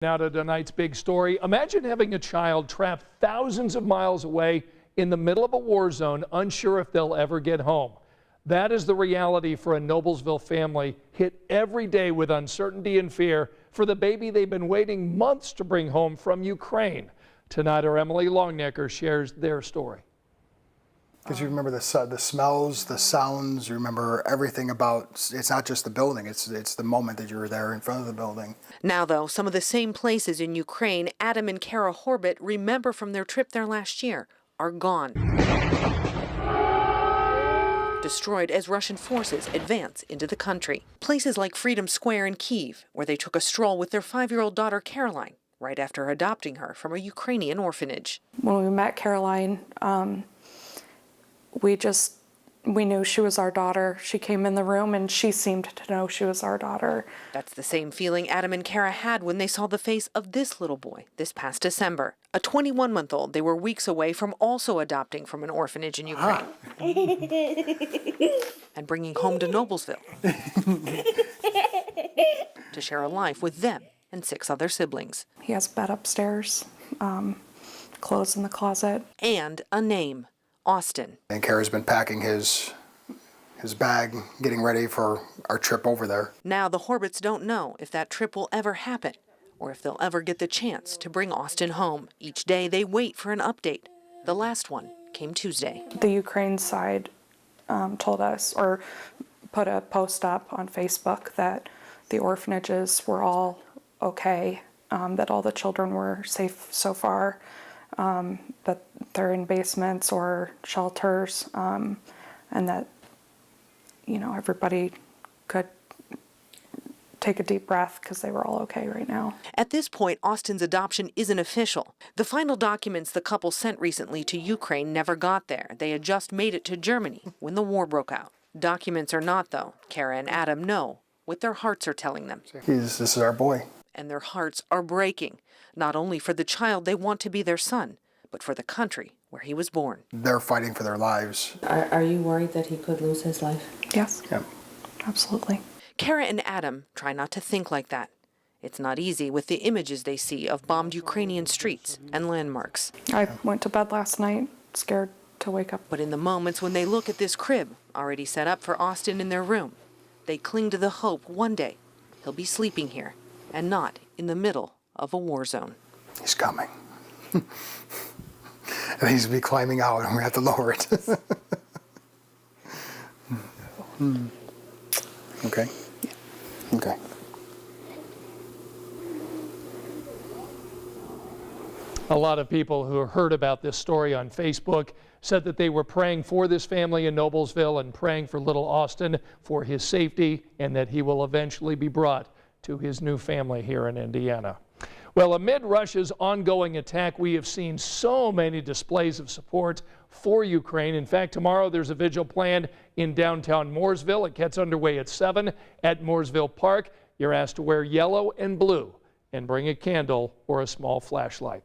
Now to tonight's big story. Imagine having a child trapped thousands of miles away in the middle of a war zone, unsure if they'll ever get home. That is the reality for a Noblesville family hit every day with uncertainty and fear for the baby they've been waiting months to bring home from Ukraine. Tonight, our Emily Longnecker shares their story. Because you remember the smells, the sounds, you remember everything about, it's not just the building, it's the moment that you were there in front of the building. Now, though, some of the same places in Ukraine Adam and Kara Horbett remember from their trip there last year are gone. Destroyed as Russian forces advance into the country. Places like Freedom Square in Kyiv, where they took a stroll with their 5-year-old daughter Caroline, right after adopting her from a Ukrainian orphanage. When we met Caroline, we knew she was our daughter. She came in the room and she seemed to know she was our daughter. That's the same feeling Adam and Kara had when they saw the face of this little boy this past December. A 21-month-old they were weeks away from also adopting from an orphanage in Ukraine. And bringing home to Noblesville to share a life with them and 6 other siblings. He has a bed upstairs, clothes in the closet. And a name. Austin. And Kara's been packing his bag, getting ready for our trip over there. Now the Horbetts don't know if that trip will ever happen or if they'll ever get the chance to bring Austin home. Each day they wait for an update. The last one came Tuesday. The Ukraine side told us, or put a post up on Facebook, that the orphanages were all okay, that all the children were safe so far. That they're in basements or shelters, and that, everybody could take a deep breath because they were all okay right now. At this point, Austin's adoption isn't official. The final documents the couple sent recently to Ukraine never got there. They had just made it to Germany when the war broke out. Documents or not, though, Kara and Adam know what their hearts are telling them. This is our boy. And their hearts are breaking, not only for the child they want to be their son, but for the country where he was born. They're fighting for their lives. Are you worried that he could lose his life? Yes. Yep. Absolutely. Kara and Adam try not to think like that. It's not easy with the images they see of bombed Ukrainian streets and landmarks. I went to bed last night scared to wake up. But in the moments when they look at this crib, already set up for Austin in their room, they cling to the hope one day he'll be sleeping here and not in the middle of a war zone. He's coming. And he's be climbing out and we have to lower it. Okay? Okay. A lot of people who heard about this story on Facebook said that they were praying for this family in Noblesville and praying for little Austin for his safety and that he will eventually be brought to his new family here in Indiana. Well, amid Russia's ongoing attack, we have seen so many displays of support for Ukraine. In fact, tomorrow there's a vigil planned in downtown Mooresville. It gets underway at 7 at Mooresville Park. You're asked to wear yellow and blue and bring a candle or a small flashlight.